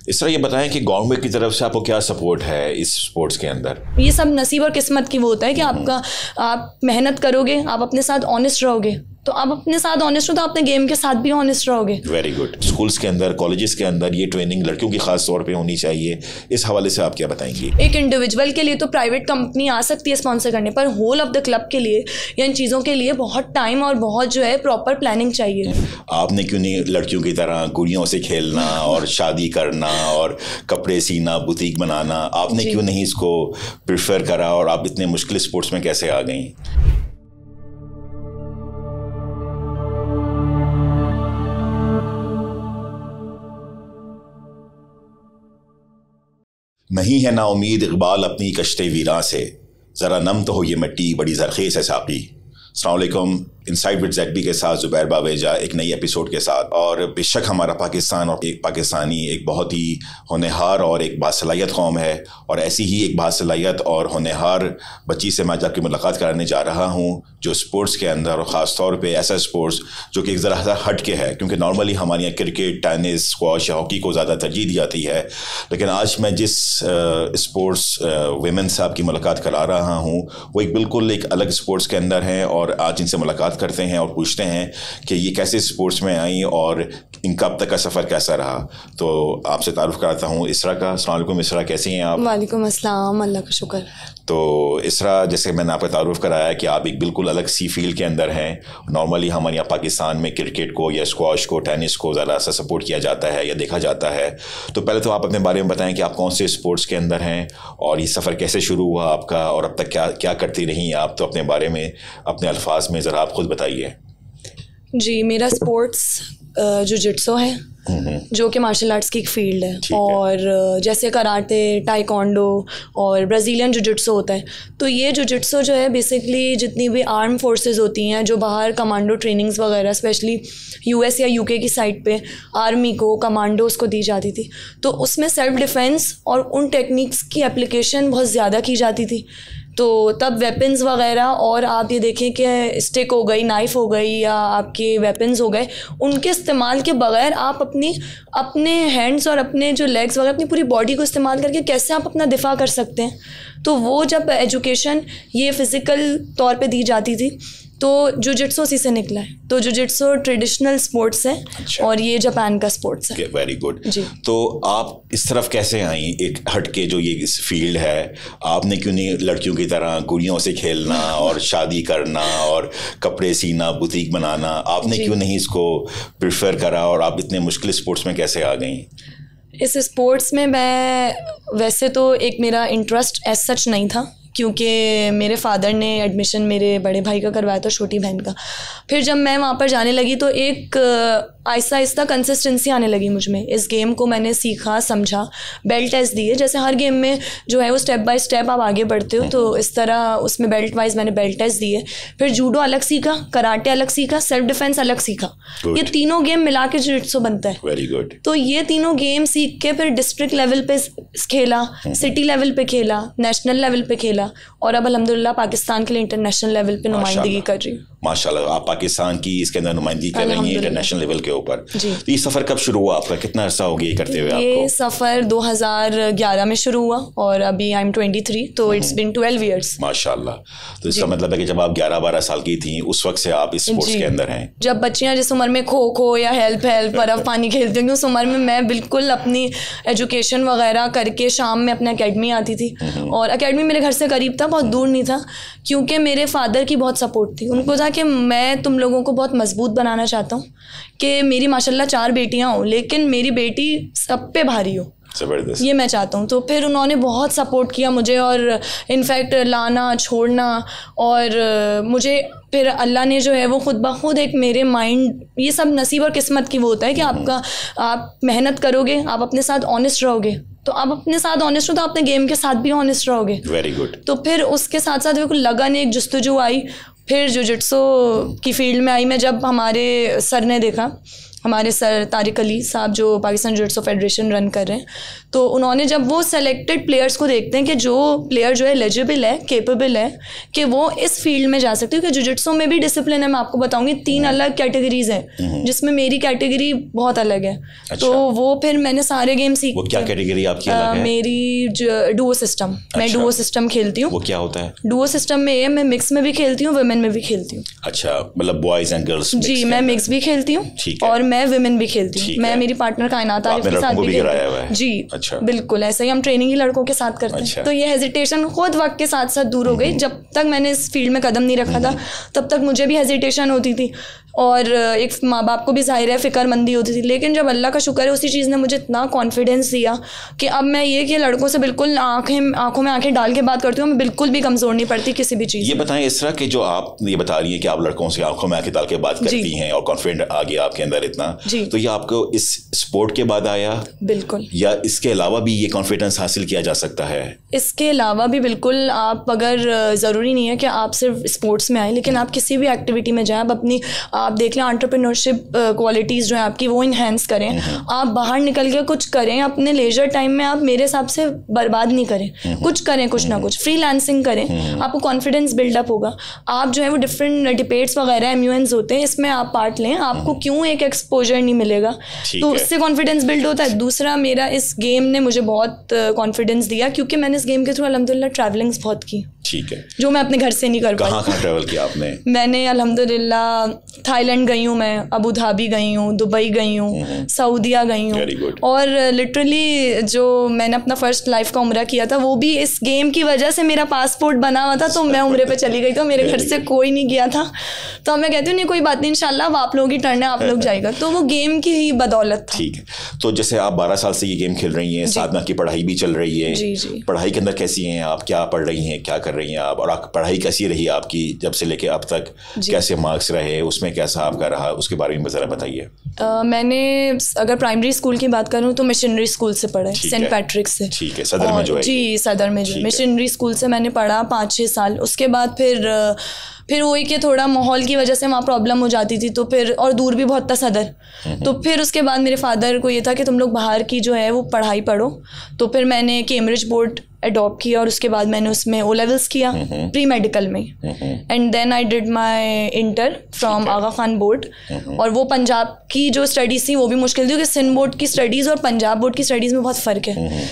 इस तरह ये बताएं कि गवर्नमेंट की तरफ से आपको क्या सपोर्ट है इस स्पोर्ट्स के अंदर? ये सब नसीब और किस्मत की वो होता है कि आप मेहनत करोगे, आप अपने साथ ऑनेस्ट रहोगे, तो आप अपने साथ ऑनेस्ट हो तो अपने गेम के साथ भी ऑनेस्ट रहोगे। Very good. स्कूल्स के अंदर, कॉलेजेस के अंदर ये ट्रेनिंग लड़कियों की खास तौर पे होनी चाहिए, इस हवाले से आप क्या बताएंगी? एक इंडिविजुअल के लिए तो प्राइवेट कंपनी आ सकती है स्पॉन्सर करने, पर होल ऑफ द क्लब के लिए या इन चीज़ों के लिए बहुत टाइम और बहुत जो है प्रॉपर प्लानिंग चाहिए। आपने क्यों नहीं लड़कियों की तरह गुड़ियों से खेलना और शादी करना और कपड़े सीना, बुटीक बनाना, आपने क्यों नहीं इसको प्रेफर करा और आप इतने मुश्किल स्पोर्ट्स में कैसे आ गई? नहीं है ना उम्मीद इकबाल अपनी कश्ते वीरां से, ज़रा नम तो हो ये मिट्टी बड़ी ज़रख़ेज़ है साक़ी। अस्सलाम वालेकुम, इनसाइड विद ज़ेड बी के साथ ज़ुबैर बावेजा एक नई एपिसोड के साथ। और बेशक हमारा पाकिस्तान और एक पाकिस्तानी एक बहुत ही होनहार और एक बासलाहियत कौम है, और ऐसी ही एक बासलाहियत और होनहार बच्ची से मैं आज आपकी मुलाकात कराने जा रहा हूँ जो स्पोर्ट्स के अंदर, और ख़ास तौर पे ऐसा स्पोर्ट्स जो कि एक ज़रा हट के है, क्योंकि नॉर्मली हमारे यहाँ क्रिकेट, टेनिस, स्क्वॉश या हॉकी को ज़्यादा तरजीह दी जाती है। लेकिन आज मैं जिस स्पोर्ट्स वेमेन से आपकी मुलाकात करा रहा हूँ वो एक बिल्कुल एक अलग स्पोर्ट्स के अंदर हैं, और आज इनसे मुलाकात करते हैं और पूछते हैं कि ये कैसे स्पोर्ट्स में आई और इनका अब तक का सफ़र कैसा रहा। तो आपसे तारुफ कराता हूँ इसरा का। अस्सलाम वालेकुम इसरा, कैसी हैं आप? वालेकुम अस्सलाम, अल्लाह का शुक्र। तो इसरा, जैसे मैंने आपको तारुफ कराया कि आप एक बिल्कुल अलग सी फील्ड के अंदर हैं। नॉर्मली हमारे यहाँ पाकिस्तान में क्रिकेट को या स्क्वॉश को, टेनिस को ज़्यादा सा सपोर्ट किया जाता है या देखा जाता है। तो पहले तो आप अपने बारे में बताएं कि आप कौन से स्पोर्ट्स के अंदर हैं और ये सफ़र कैसे शुरू हुआ आपका, और अब तक क्या क्या करती रही आप। तो अपने बारे में अपने अल्फाज में ज़रा आप खुद बताइए। जी, मेरा स्पोर्ट्स जुजित्सो है, जो कि मार्शल आर्ट्स की एक फील्ड है। और जैसे कराटे, टाइकोंडो और ब्राज़ीलियन जुजित्सो होता है, तो ये जुजित्सो जो है बेसिकली जितनी भी आर्म फोर्सेस होती हैं जो बाहर कमांडो ट्रेनिंग्स वगैरह, स्पेशली यूएस या यूके की साइड पे आर्मी को, कमांडोज को दी जाती थी, तो उसमें सेल्फ डिफेंस और उन टेक्निक्स की एप्लीकेशन बहुत ज़्यादा की जाती थी। तो तब वेपन्स वगैरह, और आप ये देखें कि स्टिक हो गई, नाइफ़ हो गई या आपके वेपन्स हो गए, उनके इस्तेमाल के बगैर आप अपने हैंड्स और अपने जो लेग्स वगैरह, अपनी पूरी बॉडी को इस्तेमाल करके कैसे आप अपना दिफा कर सकते हैं। तो वो जब एजुकेशन ये फ़िज़िकल तौर पे दी जाती थी, तो जुजित्सो उसी से निकला है। तो जुजित्सो ट्रेडिशनल स्पोर्ट्स है। अच्छा। और ये जापान का स्पोर्ट्स है। Very good. तो आप इस तरफ कैसे आई, एक हट के जो ये फील्ड है? आपने क्यों नहीं लड़कियों की तरह गुड़ियों से खेलना और शादी करना और कपड़े सीना, बुटीक बनाना, आपने क्यों नहीं इसको प्रेफर करा और आप इतने मुश्किल स्पोर्ट्स में कैसे आ गई? इस स्पोर्ट्स में मैं वैसे तो एक मेरा इंटरेस्ट एज सच नहीं था, क्योंकि मेरे फादर ने एडमिशन मेरे बड़े भाई का करवाया था, छोटी बहन का। फिर जब मैं वहाँ पर जाने लगी तो एक आहिस्ता आहिस्ता कंसिस्टेंसी आने लगी मुझ में। इस गेम को मैंने सीखा, समझा, बेल्ट टेस्ट दिए। जैसे हर गेम में जो है वो स्टेप बाय स्टेप आप आगे बढ़ते हो, तो इस तरह उसमें बेल्ट वाइज मैंने बेल्ट टेस्ट दिए। फिर जूडो अलग सीखा, कराटे अलग सीखा, सेल्फ डिफेंस अलग सीखा। ये तीनों गेम मिला के जुजित्सो बनता है। Very good. तो ये तीनों गेम सीख के फिर डिस्ट्रिक्ट लेवल पे खेला, सिटी लेवल पे खेला, नेशनल लेवल पे खेला, और अब अल्हम्दुलिल्लाह पाकिस्तान के लिए इंटरनेशनल लेवल पे नुमाइंदगी कर रही हूँ। माशाल्लाह, आप पाकिस्तान की इसके अंदर नुमाइंदगी कर रही हैं इंटरनेशनल लेवल के ऊपर। तो ये सफ़र कब शुरू हुआ आपका? कितना अर्सा हो गया ये करते हुए आपको? ये सफ़र 2011 में शुरू हुआ और अभी आई एम 23, तो इट्स बिन 12 ईयर्स। माशाल्लाह। तो इसका मतलब है कि जब आप 11-12 साल की थी उस वक्त से आप इस स्पोर्ट्स के अंदर हैं। जब बच्चियाँ जिस उम्र में खो खो या हेल्प बर्फ़ पानी खेलती होंगी, उस उम्र में मैं बिल्कुल अपनी एजुकेशन वगैरह करके शाम में अपने अकेडमी आती थी। और अकेडमी मेरे घर से करीब था, बहुत दूर नहीं था, क्योंकि मेरे फादर की बहुत सपोर्ट थी। उनको था कि मैं तुम लोगों को बहुत मजबूत बनाना चाहता हूँ, कि मेरी माशाल्लाह 4 बेटियाँ हों, लेकिन मेरी बेटी सब पे भारी हो, ज़बरदस्त, ये मैं चाहता हूँ। तो फिर उन्होंने बहुत सपोर्ट किया मुझे, और इनफैक्ट लाना छोड़ना, और मुझे फिर अल्लाह ने जो है वो खुद ब खुद एक मेरे माइंड, ये सब नसीब और किस्मत की वो होता है कि आप मेहनत करोगे, आप अपने साथ ऑनेस्ट रहोगे, तो आप अपने साथ ऑनेस्ट हो तो अपने गेम के साथ भी ऑनेस्ट रहोगे। Very good. तो फिर उसके साथ साथ मेरे को लगन, एक जुस्तजू आई, फिर जुजित्सो की फील्ड में आई मैं। जब हमारे सर ने देखा हमारे सर तारिक अली साहब जो पाकिस्तान जुजित्सु फेडरेशन रन कर रहे हैं, तो उन्होंने जब वो सेलेक्टेड प्लेयर्स को देखते हैं कि जो प्लेयर जो है एलिजिबल है, कैपेबल है कि वो इस फील्ड में जा सकते हैं, क्योंकि जुजित्सु में भी डिसिप्लिन है, मैं आपको बताऊंगी 3 अलग कैटेगरीज हैं जिसमें मेरी कैटेगरी बहुत अलग है। अच्छा। तो वो फिर मैंने सारे गेम सीख। वो क्या कैटेगरी आपकी अलग है? मेरी डुओ सिस्टम। अच्छा। मैं डुओ सिस्टम खेलती हूँ। वो क्या होता है? डुओ सिस्टम में ये मैं मिक्स में भी खेलती हूँ, वुमेन में भी खेलती हूँ। अच्छा, मतलब बॉयज एंड गर्ल्स? जी, मैं मिक्स भी खेलती हूँ और मैं वुमेन भी खेलती हूँ। मैं मेरी पार्टनर कायनात आरिफ के साथ भी खेलती हूँ। जी अच्छा, बिल्कुल ऐसा ही हम ट्रेनिंग ही लड़कों के साथ करते हैं। तो ये हेजिटेशन खुद वक्त के साथ साथ दूर हो गई। जब तक मैंने इस फील्ड में कदम नहीं रखा था तब तक मुझे भी हेजिटेशन होती थी और एक माँ बाप को भी जाहिर है फिक्रमंदी होती थी, लेकिन जब अल्लाह का शुक्र है उसी चीज़ ने मुझे इतना कॉन्फिडेंस दिया कि अब मैं ये कि लड़कों से बिल्कुल आंखों में आंखें डाल के बात करती हूँ, मैं बिल्कुल भी कमज़ोर नहीं पड़ती किसी भी चीज़। ये बताएं इस तरह कि जो आप ये बता रही हैं कि आप लड़कों से आंखों में आंखें डाल के बात करती हैं और कॉन्फिडेंट आ गया आपके अंदर इतना, तो ये आपको इस स्पोर्ट के बाद आया? बिल्कुल। या इसके अलावा भी ये कॉन्फिडेंस हासिल किया जा सकता है? इसके अलावा भी बिल्कुल। आप अगर ज़रूरी नहीं है कि आप सिर्फ स्पोर्ट्स में आए, लेकिन आप किसी भी एक्टिविटी में जाएं, आप देख लें एंटरप्रेन्योरशिप क्वालिटीज़ जो है आपकी वो इन्हेंस करें, आप बाहर निकल के कुछ करें अपने लेजर टाइम में। आप मेरे हिसाब से बर्बाद नहीं करें, कुछ करें, कुछ ना कुछ फ्रीलांसिंग करें, आपको कॉन्फिडेंस बिल्डअप होगा। आप जो है वो डिफरेंट डिबेट्स वगैरह MUNs होते हैं, इसमें आप पार्ट लें, आपको क्यों एक एक्सपोजर नहीं मिलेगा, तो उससे कॉन्फिडेंस बिल्ड होता है। दूसरा, मेरा इस गेम ने मुझे बहुत कॉन्फिडेंस दिया क्योंकि मैंने इस गेम के थ्रू अल्हम्दुलिल्लाह ट्रैवलिंग्स बहुत की। ठीक है, जो मैं अपने घर से नहीं कर पाई। कहाँ ट्रैवल किया आपने? मैंने अल्हम्दुलिल्लाह थाईलैंड गई हूँ, मैं अबू धाबी गई हूँ, दुबई गई हूँ, सऊदीया गई हूँ, और लिटरली जो मैंने अपना फर्स्ट लाइफ का उम्रा किया था वो भी इस गेम की वजह से मेरा पासपोर्ट बना हुआ था, तो मैं उम्रे पे चली गई, तो मेरे घर से कोई नहीं गया था। तो मैं कहती हूँ नहीं कोई बात नहीं, इंशाल्लाह आप लोगों की टर्न है, आप लोग जाएगा, तो वो गेम की ही बदौलत था। ठीक है, तो जैसे आप 12 साल से ये गेम खेल रही हैं, साथ में आपकी पढ़ाई भी चल रही है। जी जी। पढ़ाई के अंदर कैसी हैं आप? क्या पढ़ रही हैं, क्या कर रही हैं आप, और पढ़ाई कैसी रही आपकी जब से लेके अब तक? कैसे मार्क्स रहे, उसमें कैसा आपका रहा, उसके बारे में ज़रा बताइए। मैंने अगर प्राइमरी स्कूल की बात करूँ तो मिशनरी स्कूल से पढ़ा है, सेंट पैट्रिक से। ठीक है, सदर में जो है? जी, सदर में जो मिशनरी स्कूल से मैंने पढ़ा 5-6 साल। उसके बाद फिर वही कि थोड़ा माहौल की वजह से वहाँ प्रॉब्लम हो जाती थी, तो फिर और दूर भी बहुत था सदर, तो फिर उसके बाद मेरे फादर को ये था कि तुम लोग बाहर की जो है वो पढ़ाई पढ़ो, तो फिर मैंने कैम्ब्रिज बोर्ड अडॉप्ट किया और उसके बाद मैंने उसमें O लेवल्स किया प्री मेडिकल में, and then I did my inter from Aga Khan board. और वो पंजाब की जो स्टडीज़ थी वो भी मुश्किल थी, क्योंकि सिंध बोर्ड की स्टडीज़ और पंजाब बोर्ड की स्टडीज़ में बहुत फ़र्क है।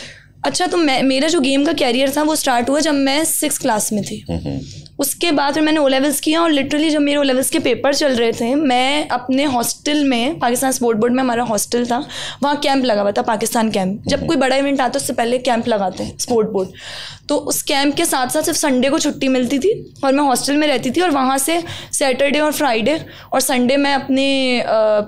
अच्छा, तो मेरा जो गेम का कैरियर था वो स्टार्ट हुआ जब मैं 6th क्लास में थी। उसके बाद फिर मैंने O लेवल्स किया, और लिटरली जब मेरे O लेवल्स के पेपर चल रहे थे, मैं अपने हॉस्टल में, पाकिस्तान स्पोर्ट बोर्ड में हमारा हॉस्टल था, वहाँ कैंप लगा हुआ था, पाकिस्तान कैंप। जब कोई बड़ा इवेंट आता है उससे पहले कैंप लगाते हैं स्पोर्ट बोर्ड, तो उस कैंप के साथ साथ सिर्फ संडे को छुट्टी मिलती थी, और मैं हॉस्टल में रहती थी, और वहाँ से सैटरडे और फ्राइडे और संडे मैं अपने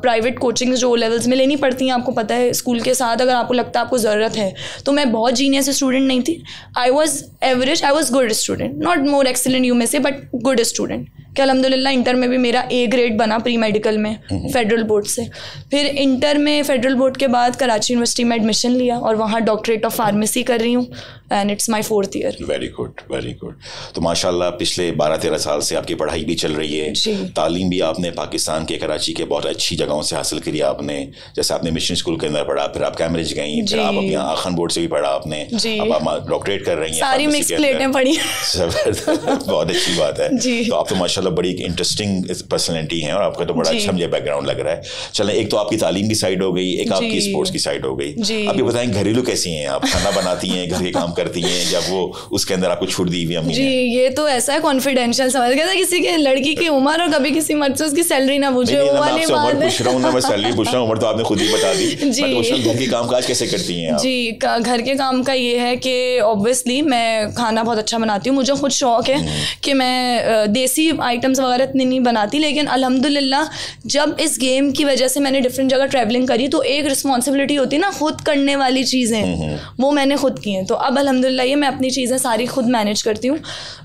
प्राइवेट कोचिंग जो O लेवल्स में लेनी पड़ती हैं, आपको पता है स्कूल के साथ अगर आपको लगता है आपको ज़रूरत है। तो मैं बहुत जीनियस स्टूडेंट नहीं थी, I was average, I was good student, not more excellent you में से, बट गुड स्टूडेंट। कि अल्हम्दुलिल्लाह इंटर में भी मेरा A ग्रेड बना प्री मेडिकल में फेडरल बोर्ड से। फिर इंटर में फेडरल बोर्ड के बाद कराची यूनिवर्सिटी में एडमिशन लिया, और वहाँ डॉक्टरेट ऑफ फार्मेसी कर रही हूँ, and it's my 4th year. Very good, very good. तो माशाल्लाह पिछले 12-13 साल से आपकी पढ़ाई भी चल रही है, तालीम भी आपने पाकिस्तान के कराची के बहुत अच्छी जगहों से हासिल करी आपने। जैसे आपने मिशन स्कूल के अंदर पढ़ा, फिर आप कैम्ब्रिज गई, फिर आप अभी आगा खान बोर्ड से भी पढ़ा आपने, अब आप डॉक्टरेट कर रही हैं, सारी मिक्स प्लेटें पढ़ी। बहुत अच्छी बात है। तो आप तो माशाल्लाह बड़ी इंटरेस्टिंग पर्सनैलिटी हैं, और आपका तो बड़ा अच्छा मुझे बैकग्राउंड लग रहा है। चलें, एक तो आपकी तालीम की साइड हो गई, एक आपकी स्पोर्ट्स की साइड हो गई। आप ये बताएं घरेलू कैसी हैं आप? खाना बनाती हैं, घर के काम करती हैं, जब वो उसके अंदर आपको छूट दी हुई अम्मी जी? ये तो ऐसा है कॉन्फिडेंशियल समझ गया था, किसी के लड़की की उम्र और कभी किसी मर्द से उसकी सैलरी ना पूछे। वो वाली बात है। पूछ रहा हूँ ना, मैं सैलरी पूछ रहा हूँ, उम्र तो आपने खुद ही बता दी। जी, घर के काम काज कैसे करती हैं आप? जी, घर के काम का ये है कि ऑब्वियसली मैं खाना बहुत अच्छा बनाती हूँ, मुझे खुद शौक है कि मैं देसी आइटम्स वगैरह इतनी नहीं बनाती, लेकिन अल्हम्दुलिल्लाह जब इस गेम की वजह से मैंने डिफरेंट जगह ट्रैवलिंग करी, तो एक रिस्पॉन्सिबिलिटी होती है ना खुद करने वाली चीज़ें, वो मैंने खुद की हैं। तो अब अल्हम्दुलिल्लाह ये मैं अपनी चीज़ें सारी खुद मैनेज करती हूँ।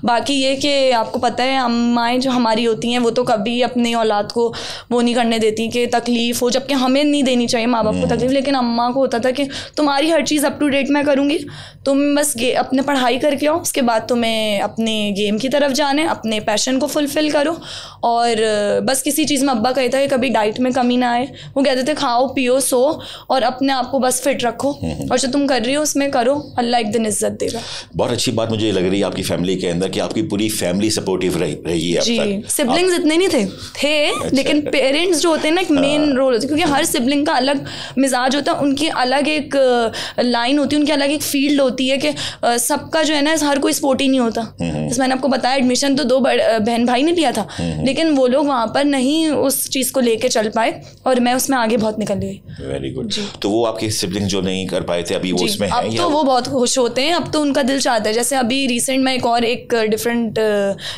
बाकी ये कि आपको पता है अम्माएँ जो हमारी होती हैं वो तो कभी अपनी औलाद को वो नहीं करने देती कि तकलीफ़ हो, जबकि हमें नहीं देनी चाहिए माँ बाप को तकलीफ़, लेकिन अम्मा को होता था कि तुम्हारी हर चीज़ अप टू डेट मैं करूँगी, तुम बस अपने पढ़ाई करके आओ, उसके बाद तुम्हें अपने गेम की तरफ जाना है, अपने पैशन को फुलफिल फुलफिल करो, और बस किसी चीज़ में अब्बा कहता है कभी डाइट में कमी ना आए, वो कहते थे खाओ पियो सो और अपने आप को बस फिट रखो, और जो तुम कर रही हो उसमें करो, अल्लाह एक दिन इज्जत देगा। बहुत अच्छी बात मुझे लग रही है आपकी फैमिली के अंदर कि आपकी पूरी फैमिली सपोर्टिव रही है। जी, सिबलिंग्स इतने नहीं थे अच्छा। लेकिन पेरेंट्स जो होते हैं ना एक मेन रोल होता है, क्योंकि हर सिबलिंग का अलग मिजाज होता है, उनकी अलग एक लाइन होती है, उनकी अलग एक फील्ड होती है कि सबका जो है ना हर कोई स्पोर्टी नहीं होता। जैसे मैंने आपको बताया एडमिशन तो 2 बहन भाई ने लिया था, लेकिन वो लोग वहाँ पर नहीं उस चीज़ को लेके चल पाए और मैं उसमें आगे बहुत निकल गई। Very good. तो वो आपके सिबलिंग जो नहीं कर पाए थे अभी वो उसमें हैं? अब तो वो बहुत खुश होते हैं, अब तो उनका दिल चाहता है। जैसे अभी रिसेंट में एक डिफरेंट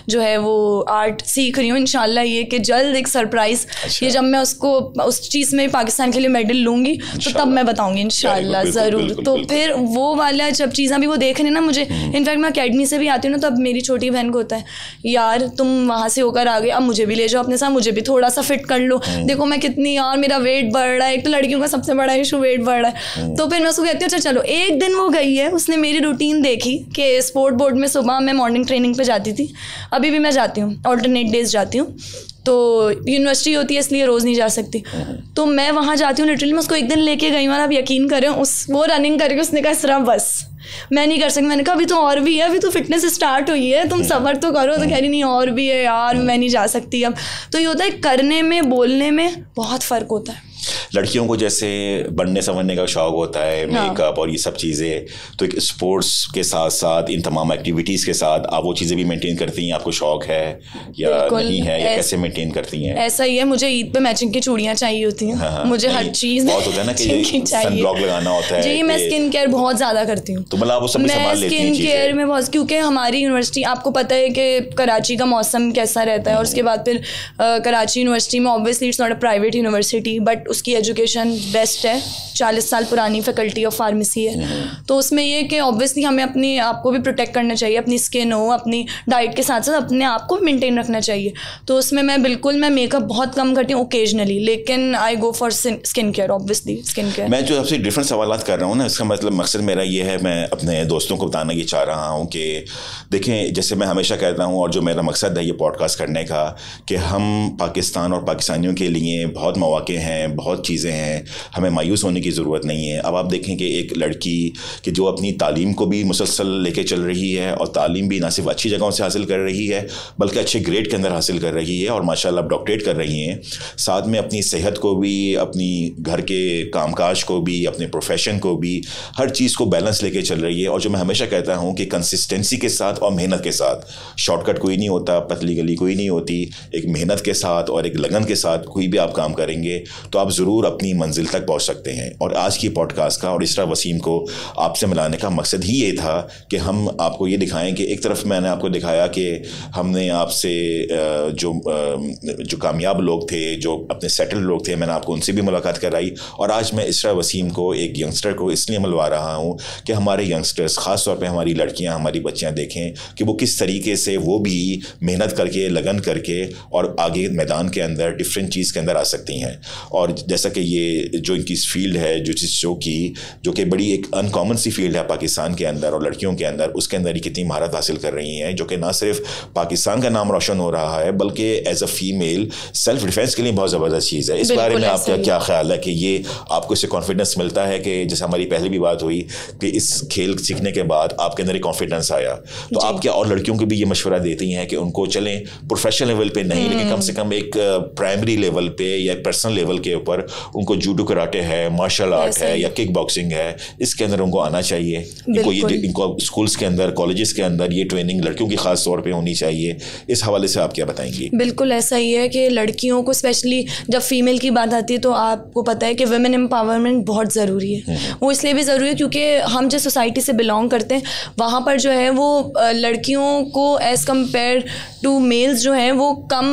जो है वो आर्ट सीख रही हूँ, इंशाल्लाह ये कि जल्द एक सरप्राइज, ये जब मैं उसको उस चीज़ में पाकिस्तान के लिए मेडल लूंगी तो तब मैं बताऊंगी इंशाल्लाह ज़रूर। तो फिर वो वाला जब चीज़ें अभी वो देख रहे हैं ना मुझे, इनफैक्ट मैं अकेडमी से भी आती हूँ ना, तो अब मेरी छोटी बहन को होता है यार तुम वहाँ से होकर आ गए, अब मुझे भी ले जाओ अपने साथ, मुझे भी थोड़ा सा फिट कर लो, देखो मैं कितनी, यार मेरा वेट बढ़ रहा है, एक तो लड़कियों का सबसे बड़ा इशू वेट बढ़ रहा है। तो फिर मैं उसको कहती हूँ अच्छा चलो। एक दिन वो गई है, उसने मेरी रूटीन देखी कि स्पोर्ट बोर्ड में सुबह मैं मॉर्निंग ट्रेनिंग पे जाती थी, अभी भी मैं जाती हूँ, ऑल्टरनेट डेज जाती हूँ, तो यूनिवर्सिटी होती है इसलिए रोज़ नहीं जा सकती, तो मैं वहाँ जाती हूँ लिटरली। मैं उसको एक दिन लेके गई, मैंने आप यकीन करें वो रनिंग करके उसने कहा सिर्फ बस मैं नहीं कर सकती। मैंने कहा अभी तो और भी है, अभी तो फिटनेस स्टार्ट हुई है, तुम सब्र तो करो। तो कह रही नहीं और भी है यार, मैं नहीं जा सकती अब। तो ये होता है करने में बोलने में बहुत फ़र्क होता है। लड़कियों को जैसे बनने संवरने का शौक होता है, मेकअप और ये सब चीज़ें, तो एक स्पोर्ट्स के साथ साथ इन तमाम एक्टिविटीज़ के साथ आप वो चीज़ें भी मेंटेन करती हैं? आपको शौक है या नहीं है, या कैसे मेंटेन करती हैं? ऐसा ही है, मुझे ईद पे मैचिंग की चूड़ियाँ चाहिए होती हैं, मुझे हर चीज़ बहुत होता है ना कि सनब्लॉक लगाना होता है। जी, मैं स्किन केयर बहुत ज़्यादा करती हूँ, तो मतलब आप वो सब संभाल लेती हैं? स्किन केयर में बहुत, क्योंकि हमारी यूनिवर्सिटी आपको पता है कि कराची का मौसम कैसा रहता है, और उसके बाद फिर कराची यूनिवर्सिटी में obviously it's not a private university but उसकी एजुकेशन बेस्ट है, 40 साल पुरानी फैकल्टी ऑफ फार्मेसी है। तो उसमें ये कि ऑब्वियसली हमें अपने आप को भी प्रोटेक्ट करना चाहिए, अपनी स्किन हो, अपनी डाइट के साथ साथ अपने आप को मेंटेन रखना चाहिए। तो उसमें मैं मेकअप बहुत कम करती हूँ ओकेजनली, लेकिन I go for skin care, obviously skin care. मैं जो आपसे डिफरेंट सवाल कर रहा हूँ ना, इसका मतलब मकसद मेरा ये है, मैं अपने दोस्तों को बताना ये चाह रहा हूँ कि देखें, जैसे मैं हमेशा कहता हूँ और जो मेरा मकसद है ये पॉडकास्ट करने का, कि हम पाकिस्तान और पाकिस्तानियों के लिए बहुत मौके हैं, बहुत चीज़ें हैं, हमें मायूस होने की ज़रूरत नहीं है। अब आप देखें कि एक लड़की कि जो अपनी तालीम को भी मुसलसल लेके चल रही है, और तालीम भी ना सिर्फ अच्छी जगहों से हासिल कर रही है बल्कि अच्छे ग्रेड के अंदर हासिल कर रही है, और माशाल्लाह अब डॉक्टरेट कर रही हैं, साथ में अपनी सेहत को भी, अपनी घर के कामकाज को भी, अपने प्रोफेशन को भी, हर चीज़ को बैलेंस लेके चल रही है। और जो मैं हमेशा कहता हूँ कि कंसिस्टेंसी के साथ और मेहनत के साथ, शॉर्टकट कोई नहीं होता, पतली गली कोई नहीं होती, एक मेहनत के साथ और एक लगन के साथ कोई भी आप काम करेंगे तो आप ज़रूर अपनी मंजिल तक पहुंच सकते हैं। और आज की पॉडकास्ट का और इसरा वसीम को आपसे मिलाने का मकसद ही ये था कि हम आपको ये दिखाएं कि एक तरफ मैंने आपको दिखाया कि हमने आपसे जो कामयाब लोग थे, जो अपने सेटल लोग थे, मैंने आपको उनसे भी मुलाकात कराई, और आज मैं इसरा वसीम को, एक यंगस्टर को, इसलिए मिलवा रहा हूँ कि हमारे यंगस्टर्स, ख़ास तौर पर हमारी लड़कियाँ, हमारी बच्चियाँ देखें कि वो किस तरीके से वो भी मेहनत करके, लगन करके और आगे मैदान के अंदर डिफरेंट चीज़ के अंदर आ सकती हैं। और जैसा कि ये जो इनकी फील्ड है जो जिस शो की, जो कि बड़ी एक अनकॉमन सी फील्ड है पाकिस्तान के अंदर और लड़कियों के अंदर, उसके अंदर ही कितनी महारत हासिल कर रही हैं, जो कि ना सिर्फ पाकिस्तान का नाम रोशन हो रहा है बल्कि as a female self defence के लिए बहुत ज़बरदस्त चीज़ है। इस बारे में आपका क्या ख्याल है कि ये आपको इससे कॉन्फिडेंस मिलता है कि जैसे हमारी पहले भी बात हुई कि इस खेल सीखने के बाद आपके अंदर एक कॉन्फिडेंस आया, तो आप क्या और लड़कियों को भी ये मशवरा देती हैं कि उनको चलें प्रोफेशनल लेवल पे नहीं लेकिन कम से कम एक प्राइमरी लेवल पे या पर्सनल लेवल के ऊपर उनको जूडो कराटे है, मार्शल आर्ट है या किक बॉक्सिंग है, इसके अंदर उनको आना चाहिए, इनको स्कूल्स के अंदर, कॉलेजेस के अंदर ये ट्रेनिंग लड़कियों की खास तौर पे होनी चाहिए। इस हवाले से आप क्या बताएंगी? बिल्कुल ऐसा ही है कि लड़कियों को स्पेशली जब फीमेल की बात आती है तो आपको पता है कि वुमेन एम्पावरमेंट बहुत ज़रूरी है। वो इसलिए भी ज़रूरी है क्योंकि हम जिस सोसाइटी से बिलोंग करते हैं वहाँ पर जो है वो लड़कियों को एज़ कम्पेयर टू मेल्स जो हैं वो कम,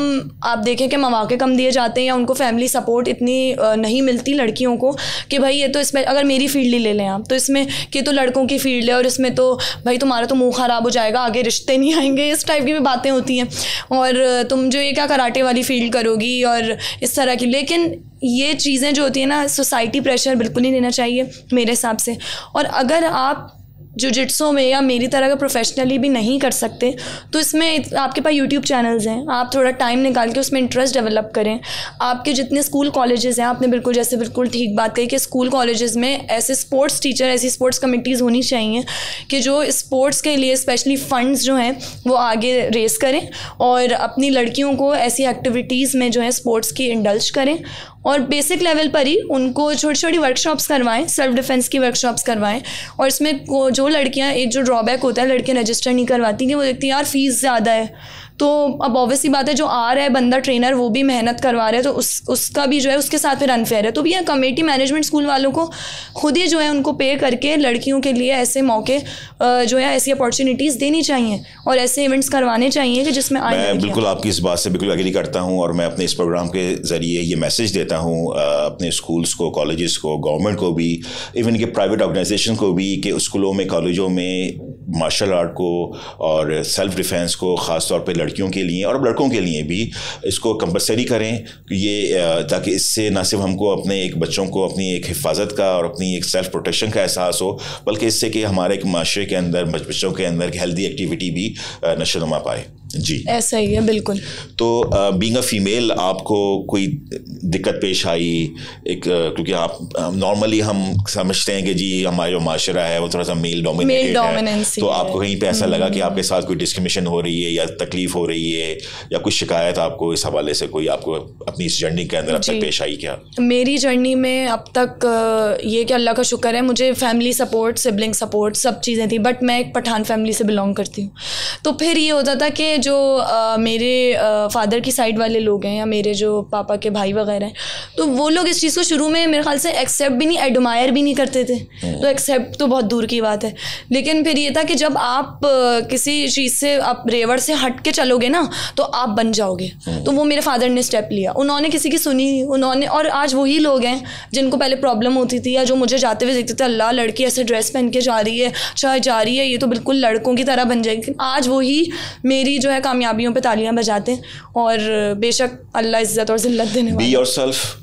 आप देखें कि मौके कम दिए जाते हैं या उनको फैमिली सपोर्ट इतनी नहीं मिलती लड़कियों को कि भाई ये तो इसमें, अगर मेरी फील्ड ही ले लें आप, तो इसमें कि तो लड़कों की फील्ड है और इसमें तो भाई तुम्हारा तो मुंह ख़राब हो जाएगा, आगे रिश्ते नहीं आएंगे, इस टाइप की भी बातें होती हैं, और तुम जो ये क्या कराटे वाली फील्ड करोगी और इस तरह की। लेकिन ये चीज़ें जो होती हैं ना, सोसाइटी प्रेशर बिल्कुल नहीं लेना चाहिए मेरे हिसाब से। और अगर आप जुजिट्सो में या मेरी तरह का प्रोफेशनली भी नहीं कर सकते, तो इसमें आपके पास यूट्यूब चैनल्स हैं, आप थोड़ा टाइम निकाल के उसमें इंटरेस्ट डेवलप करें। आपके जितने स्कूल कॉलेजेस हैं, आपने बिल्कुल ठीक बात कही कि स्कूल कॉलेजेस में ऐसे स्पोर्ट्स टीचर, ऐसी स्पोर्ट्स कमिटीज़ होनी चाहिए कि जो स्पोर्ट्स के लिए स्पेशली फंड्स जो हैं वो आगे रेस करें और अपनी लड़कियों को ऐसी एक्टिविटीज़ में जो है स्पोर्ट्स की इंडल्ज करें और बेसिक लेवल पर ही उनको छोटी छोटी वर्कशॉप्स करवाएं, सेल्फ डिफेंस की वर्कशॉप्स करवाएं। और इसमें जो लड़कियां, एक जो ड्रॉबैक होता है, लड़कियां रजिस्टर नहीं करवाती कि वो देखती हैं यार फीस ज़्यादा है, तो अब ऑब्वियसली बात है जो आ रहा है बंदा ट्रेनर वो भी मेहनत करवा रहा है, तो उसका भी जो है उसके साथ फिर अनफेयर है। तो भी कमेटी मैनेजमेंट स्कूल वालों को खुद ही जो है उनको पे करके लड़कियों के लिए ऐसे मौके जो है ऐसी अपॉर्चुनिटीज़ देनी चाहिए और ऐसे इवेंट्स करवाने चाहिए कि जिसमें मैं बिल्कुल आपकी इस बात से बिल्कुल एग्री करता हूँ और मैं अपने इस प्रोग्राम के ज़रिए ये मैसेज देता हूँ अपने स्कूल्स को, कॉलेजेस को, गवर्नमेंट को भी, इवन के प्राइवेट ऑर्गेनाइजेशन को भी कि स्कूलों में, कॉलेजों में मार्शल आर्ट को और सेल्फ डिफेंस को ख़ास तौर पे लड़कियों के लिए और लड़कों के लिए भी इसको कंपलसरी करें ये, ताकि इससे ना सिर्फ हमको अपने एक बच्चों को अपनी एक हिफाजत का और अपनी एक सेल्फ प्रोटेक्शन का एहसास हो, बल्कि इससे कि हमारे एक माशरे के अंदर, बच्चों के अंदर हेल्दी एक्टिविटी भी नशोनुमा पाए। जी ऐसा ही है बिल्कुल। तो बीइंग अ फीमेल आपको कोई दिक्कत पेश आई एक, क्योंकि आप नॉर्मली हम समझते हैं कि जी हमारा जो माशरा है वो थोड़ा सा मेल डोमिनेटेड है, तो आपको कहीं पे ऐसा लगा कि आपके साथ कोई डिस्क्रिमिनेशन हो रही है या तकलीफ हो रही है या कुछ शिकायत आपको इस हवाले से कोई आपको अपनी इस जर्नी के अंदर अब तक पेश आई क्या? मेरी जर्नी में अब तक ये कि अल्लाह का शुक्र है मुझे फैमिली सपोर्ट, सिबलिंग सपोर्ट सब चीज़ें थी, बट मैं एक पठान फैमिली से बिलोंग करती हूँ। तो फिर ये होता था कि जो मेरे फादर की साइड वाले लोग हैं या मेरे जो पापा के भाई वगैरह हैं, तो वो लोग इस चीज़ को शुरू में मेरे ख्याल से एक्सेप्ट भी नहीं, एडमायर भी नहीं करते थे। तो एक्सेप्ट तो बहुत दूर की बात है, लेकिन फिर ये था कि जब आप किसी चीज़ से, आप रेवड़ से हट के चलोगे ना तो आप बन जाओगे। तो वो मेरे फादर ने स्टेप लिया, उन्होंने किसी की सुनी, उन्होंने, और आज वही लोग हैं जिनको पहले प्रॉब्लम होती थी या जो मुझे जाते हुए देखते थे अल्लाह लड़की ऐसे ड्रेस पहन के जा रही है, चाहे जा रही है, ये तो बिल्कुल लड़कों की तरह बन जाएगी। आज वही मेरी जो है कामयाबियों पे तालियां बजाते हैं और बेशक अल्लाह इज्जत और जिल्लत देने वाला। Be yourself.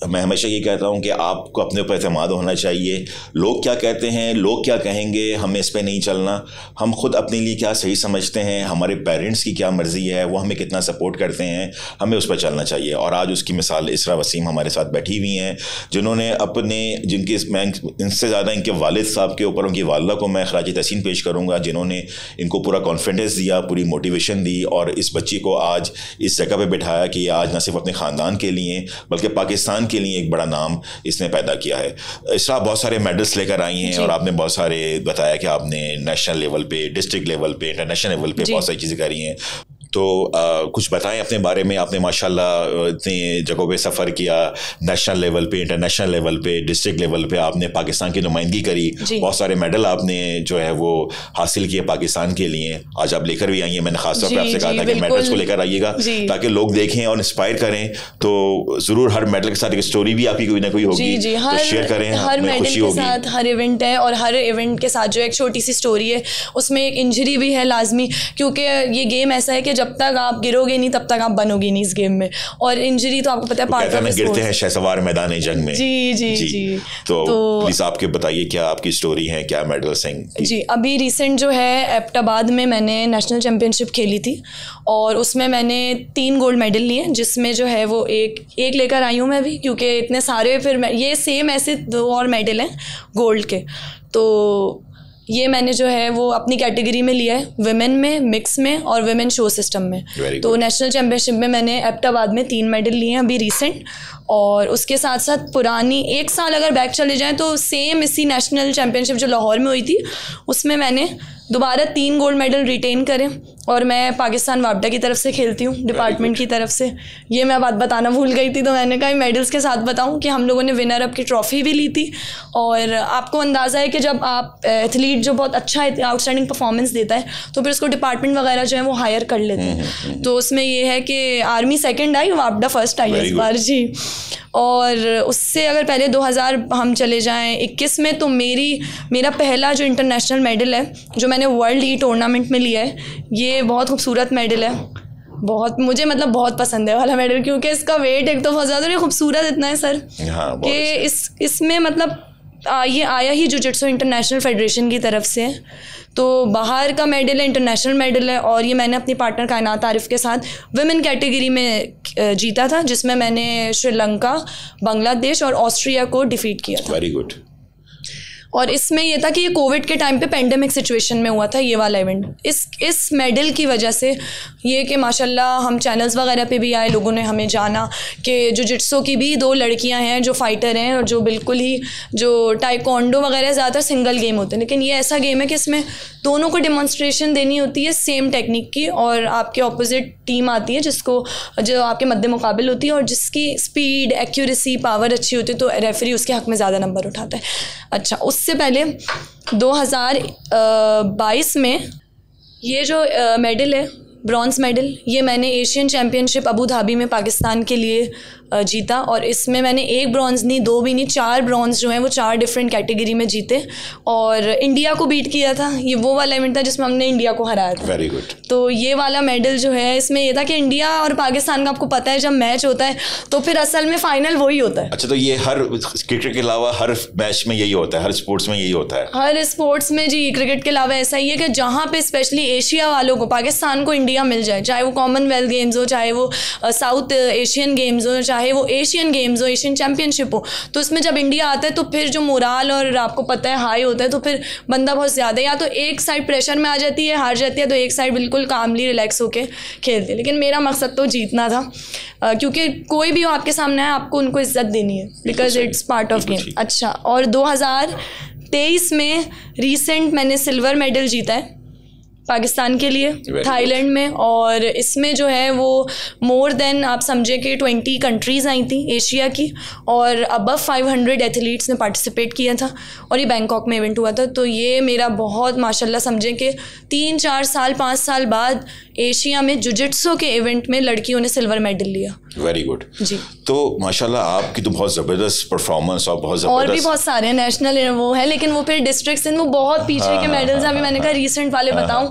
मैं हमेशा ये कहता हूँ कि आपको अपने ऊपर एतमाद होना चाहिए। लोग क्या कहते हैं, लोग क्या कहेंगे, हमें इस पर नहीं चलना। हम खुद अपने लिए क्या सही समझते हैं, हमारे पेरेंट्स की क्या मर्ज़ी है, वो हमें कितना सपोर्ट करते हैं, हमें उस पर चलना चाहिए। और आज उसकी मिसाल इसरा वसीम हमारे साथ बैठी हुई हैं, जिन्होंने अपने, जिनके, मैं इनसे ज़्यादा इनके वालिद साहब के ऊपर, उनकी वालदा को मैं खराज तहसीन पेश करूँगा, जिन्होंने इनको पूरा कॉन्फिडेंस दिया, पूरी मोटिवेशन दी और इस बच्ची को आज इस जगह पर बिठाया कि आज न सिर्फ अपने ख़ानदान के लिए बल्कि पाकिस्तान के लिए एक बड़ा नाम इसने पैदा किया है। इसरा बहुत सारे मेडल्स लेकर आई हैं और आपने बहुत सारे बताया कि आपने नेशनल लेवल पे, डिस्ट्रिक्ट लेवल पे, इंटरनेशनल लेवल पे बहुत सारी चीज़ें करी हैं। तो कुछ बताएं अपने बारे में। आपने माशाल्लाह इतनी जगहों पे सफ़र किया, नेशनल लेवल पे, इंटरनेशनल लेवल पे, डिस्ट्रिक्ट लेवल पे आपने पाकिस्तान की नुमाइंदगी करी, बहुत सारे मेडल आपने जो है वो हासिल किए पाकिस्तान के लिए। आज आप लेकर भी आई हैं, मैंने खास तौर पे आपसे कहा था कि मेडल्स को लेकर आइएगा ताकि लोग देखें और इंस्पायर करें। तो ज़रूर हर मेडल के साथ एक स्टोरी भी आपकी कोई ना कोई होगी, तो शेयर करें, हर मेडल के साथ हर इवेंट है और हर इवेंट के साथ जो एक छोटी सी स्टोरी है, उसमें एक इंजरी भी है लाजमी, क्योंकि ये गेम ऐसा है कि जब तक आप गिरोगे नहीं तब तक आप बनोगे नहीं इस गेम में, और इंजरी तो आपको पता है पार्ट ऑफ द स्पोर्ट। गिरते हैं शहसवार मैदान जंग में। जी। तो प्लीज आपके बताइए क्या आपकी स्टोरी है, क्या मेडल्स हैं? जी, अभी रिसेंट जो है एबटाबाद में मैंने नेशनल चैम्पियनशिप खेली थी और उसमें मैंने 3 गोल्ड मेडल लिए, जिसमें जो है वो एक लेकर आई हूँ मैं भी, क्योंकि इतने सारे फिर ये सेम ऐसे 2 और मेडल हैं गोल्ड के। तो ये मैंने जो है वो अपनी कैटेगरी में लिया है, विमेन में, मिक्स में और विमेन शो सिस्टम में। तो नेशनल चैम्पियनशिप में मैंने एबटाबाद में 3 मेडल लिए हैं अभी रिसेंट, और उसके साथ साथ पुरानी 1 साल अगर बैक चले जाएं तो सेम इसी नेशनल चैम्पियनशिप जो लाहौर में हुई थी उसमें मैंने दोबारा 3 गोल्ड मेडल रिटेन करे, और मैं पाकिस्तान वापडा की तरफ से खेलती हूँ, डिपार्टमेंट की तरफ से। ये मैं बात बताना भूल गई थी, तो मैंने कहा मेडल्स के साथ बताऊँ कि हम लोगों ने विनर अप की ट्रॉफ़ी भी ली थी। और आपको अंदाज़ा है कि जब आप एथलीट जो बहुत अच्छा आउटस्टैंडिंग परफॉर्मेंस देता है तो फिर उसको डिपार्टमेंट वगैरह जो है वो हायर कर लेते हैं। तो उसमें ये है कि आर्मी 2nd आई, वापडा 1st आई इस बार। जी, और उससे अगर पहले 2000 हम चले जाएं 21 में, तो मेरा पहला जो इंटरनेशनल मेडल है जो मैंने वर्ल्ड ई टूर्नामेंट में लिया है, ये बहुत खूबसूरत मेडल है। बहुत मुझे मतलब बहुत पसंद है वाला मेडल, क्योंकि इसका वेट एक तो बहुत ज़्यादा, खूबसूरत इतना है सर कि इसमें मतलब ये आया ही जुजित्सु इंटरनेशनल फेडरेशन की तरफ से, तो बाहर का मेडल है, इंटरनेशनल मेडल है। और ये मैंने अपनी पार्टनर कायनात आरिफ के साथ विमेन कैटेगरी में जीता था, जिसमें मैंने श्रीलंका, बांग्लादेश और ऑस्ट्रिया को डिफीट किया था। Very good. और इसमें ये था कि ये कोविड के टाइम पे पेंडेमिक सिचुएशन में हुआ था ये वाला इवेंट। इस मेडल की वजह से ये कि माशाल्लाह हम चैनल्स वगैरह पे भी आए, लोगों ने हमें जाना कि जुजित्सु की भी 2 लड़कियां हैं जो फाइटर हैं, और जो बिल्कुल ही जो टाइकोंडो वगैरह ज़्यादातर सिंगल गेम होते हैं, लेकिन ये ऐसा गेम है कि इसमें दोनों को डिमॉन्स्ट्रेशन देनी होती है सेम टेक्निक की, और आपके ऑपोजिट टीम आती है जो आपके मद्दे मुकाबिल होती है, और जिसकी स्पीड, एक्यूरेसी, पावर अच्छी होती है, तो रेफरी उसके हक़ में ज़्यादा नंबर उठाता है। अच्छा, उससे पहले 2022 में ये जो मेडल है, ब्रॉन्ज़ मेडल, ये मैंने एशियन चैम्पियनशिप अबू धाबी में पाकिस्तान के लिए जीता। और इसमें मैंने 1 ब्रॉन्ज़ नहीं, 2 भी नहीं, 4 ब्रॉन्ज़ जो हैं वो 4 डिफरेंट कैटेगरी में जीते, और इंडिया को बीट किया था। ये वो वाला इवेंट था जिसमें हमने इंडिया को हराया था। Very good. तो ये वाला मेडल जो है, इसमें ये था कि इंडिया और पाकिस्तान का, आपको पता है जब मैच होता है तो फिर असल में फाइनल वही होता है। अच्छा, तो ये हर क्रिकेट के अलावा हर मैच में यही होता है, हर स्पोर्ट्स में यही होता है? हर स्पोर्ट्स में जी, क्रिकेट के अलावा ऐसा ही है कि जहाँ पे स्पेशली एशिया वालों को, पाकिस्तान को इंडिया मिल जाए, चाहे वो कॉमनवेल्थ गेम्स हो, चाहे वो साउथ एशियन गेम्स हो, चाहे वो एशियन गेम्स हो, एशियन चैम्पियनशिप हो, तो इसमें जब इंडिया आता है तो फिर जो मोराल और आपको पता है हाई होता है, तो फिर बंदा बहुत ज़्यादा, या तो एक साइड प्रेशर में आ जाती है, हार जाती है, तो एक साइड बिल्कुल कामली रिलैक्स होके खेलती है। लेकिन मेरा मकसद तो जीतना था, क्योंकि कोई भी हो आपके सामने है, आपको उनको इज्जत देनी है, because it's part of game. अच्छा, और 2023 में रिसेंट मैंने सिल्वर मेडल जीता है पाकिस्तान के लिए, थाईलैंड में, और इसमें जो है वो मोर देन आप समझे कि 20 कंट्रीज़ आई थी एशिया की, और अबव 500 एथलीट्स ने पार्टिसिपेट किया था, और ये बैंकॉक में इवेंट हुआ था। तो ये मेरा बहुत माशाल्लाह समझे कि 3-4 साल 5 साल बाद एशिया में जुजित्सु के इवेंट में लड़कियों ने सिल्वर मेडल लिया। वेरी गुड जी। तो माशाल्लाह आपकी तो बहुत ज़बरदस्त परफॉर्मेंस, और बहुत और भी बहुत सारे नेशनल वो है, लेकिन वो फिर डिस्ट्रिक्ट्स वो बहुत पीछे के मेडल्स हैं। अभी मैंने कहा रीसेंट वाले बताऊं,